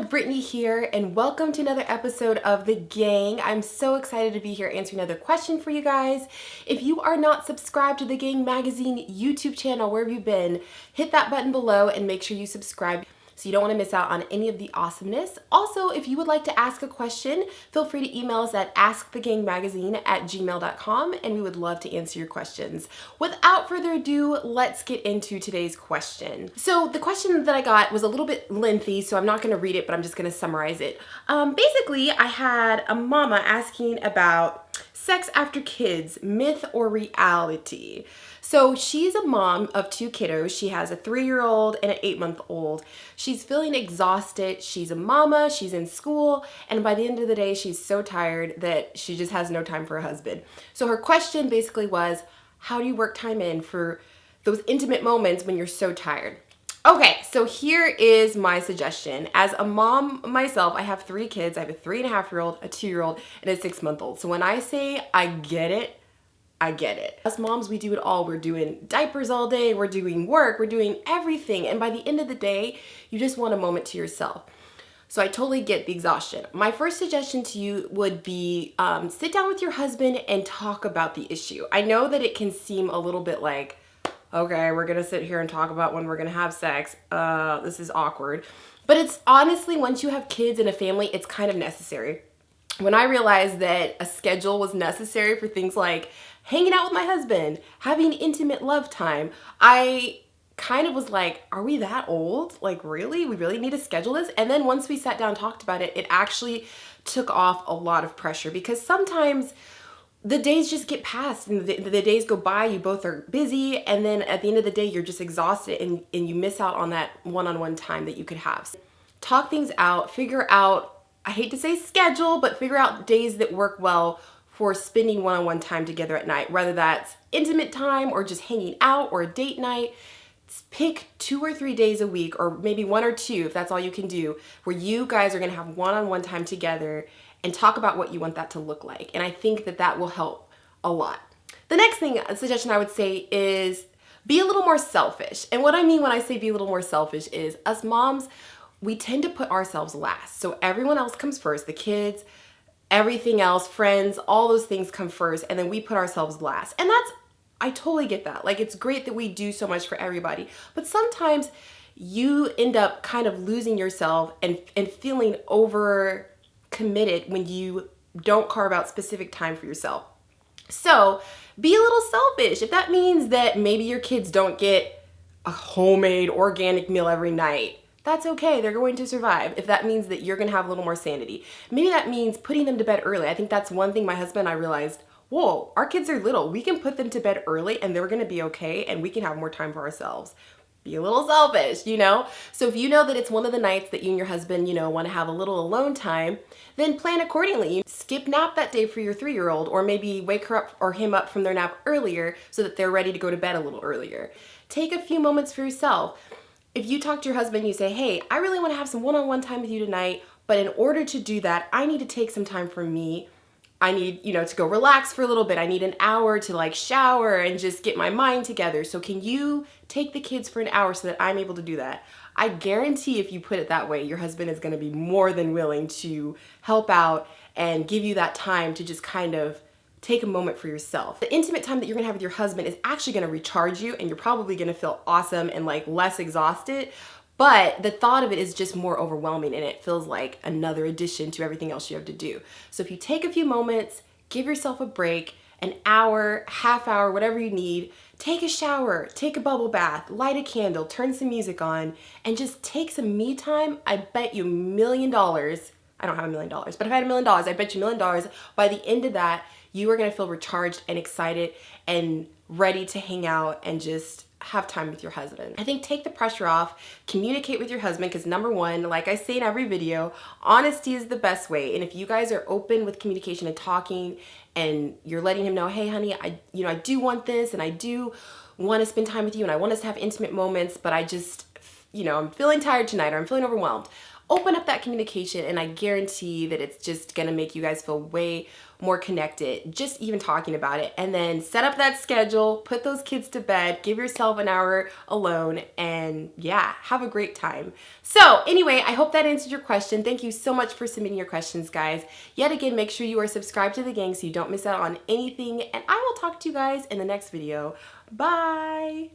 Brittany here, and welcome to another episode of The Gang. I'm so excited to be here answering another question for you guys. If you are not subscribed to The Gang Magazine YouTube channel, where have you been? Hit that button below and make sure you subscribe so you don't want to miss out on any of the awesomeness. Also, if you would like to ask a question, feel free to email us at askthegangmagazine@gmail.com and we would love to answer your questions. Without further ado, let's get into today's question. So the question that I got was a little bit lengthy, so I'm not going to read it, but I'm just going to summarize it. Basically, I had a mama asking about sex after kids, myth or reality. So she's a mom of two kiddos. She has a 3-year-old and an 8-month-old. She's feeling exhausted. She's a mama, she's in school, and by the end of the day, she's so tired that she just has no time for her husband. So her question basically was, how do you work time in for those intimate moments when you're so tired? Okay, so here is my suggestion. As a mom myself, I have 3 kids. I have a 3.5-year-old, a 2-year-old, and a 6-month-old. So when I say I get it, I get it. Us moms, we do it all. We're doing diapers all day, we're doing work, we're doing everything. And by the end of the day, you just want a moment to yourself. So I totally get the exhaustion. My first suggestion to you would be sit down with your husband and talk about the issue. I know that it can seem a little bit like, okay, we're gonna sit here and talk about when we're gonna have sex. This is awkward. But it's honestly, once you have kids and a family, it's kind of necessary. When I realized that a schedule was necessary for things like hanging out with my husband, having intimate love time, I kind of was like, are we that old? Like, really? We really need to schedule this? And then once we sat down and talked about it, it actually took off a lot of pressure, because sometimes the days just get past and the days go by, you both are busy, and then at the end of the day, you're just exhausted and you miss out on that one-on-one time that you could have. Talk things out, figure out, I hate to say schedule, but figure out days that work well for spending one-on-one time together at night, whether that's intimate time or just hanging out or a date night. Pick 2 or 3 days a week, or maybe 1 or 2 if that's all you can do, where you guys are gonna have one-on-one time together and talk about what you want that to look like. And I think that that will help a lot. The next suggestion I would say is be a little more selfish. And what I mean when I say be a little more selfish is, us moms, we tend to put ourselves last. So everyone else comes first, the kids, everything else, friends, all those things come first, and then we put ourselves last. And I totally get that. Like, it's great that we do so much for everybody, but sometimes you end up kind of losing yourself and feeling over committed when you don't carve out specific time for yourself. So be a little selfish. If that means that maybe your kids don't get a homemade organic meal every night, that's okay, they're going to survive. If that means that you're gonna have a little more sanity. Maybe that means putting them to bed early. I think that's one thing my husband and I realized, whoa, our kids are little. We can put them to bed early and they're gonna be okay, and we can have more time for ourselves. Be a little selfish, you know? So if you know that it's one of the nights that you and your husband, wanna have a little alone time, then plan accordingly. Skip nap that day for your 3-year-old, or maybe wake her up or him up from their nap earlier so that they're ready to go to bed a little earlier. Take a few moments for yourself. If you talk to your husband, you say, hey, I really want to have some one-on-one time with you tonight, but in order to do that, I need to take some time for me. I need, to go relax for a little bit. I need an hour to shower and just get my mind together. So can you take the kids for an hour so that I'm able to do that? I guarantee if you put it that way, your husband is going to be more than willing to help out and give you that time to just kind of take a moment for yourself. The intimate time that you're gonna have with your husband is actually gonna recharge you, and you're probably gonna feel awesome and less exhausted, but the thought of it is just more overwhelming, and it feels like another addition to everything else you have to do. So if you take a few moments, give yourself a break, an hour, half hour, whatever you need, take a shower, take a bubble bath, light a candle, turn some music on, and just take some me time. I bet you $1 million, I don't have $1 million, but if I had $1 million, I bet you $1 million, by the end of that, you are gonna feel recharged and excited and ready to hang out and just have time with your husband. I think take the pressure off, communicate with your husband, because number one, like I say in every video, honesty is the best way. And if you guys are open with communication and talking, and you're letting him know, hey honey, I do want this, and I do want to spend time with you, and I want us to have intimate moments, but I just, I'm feeling tired tonight, or I'm feeling overwhelmed. open up that communication, and I guarantee that it's just gonna make you guys feel way more connected, just even talking about it. And then set up that schedule, put those kids to bed, give yourself an hour alone, and yeah, have a great time. So anyway, I hope that answered your question. Thank you so much for submitting your questions, guys. Yet again, make sure you are subscribed to the gang so you don't miss out on anything, and I will talk to you guys in the next video. Bye!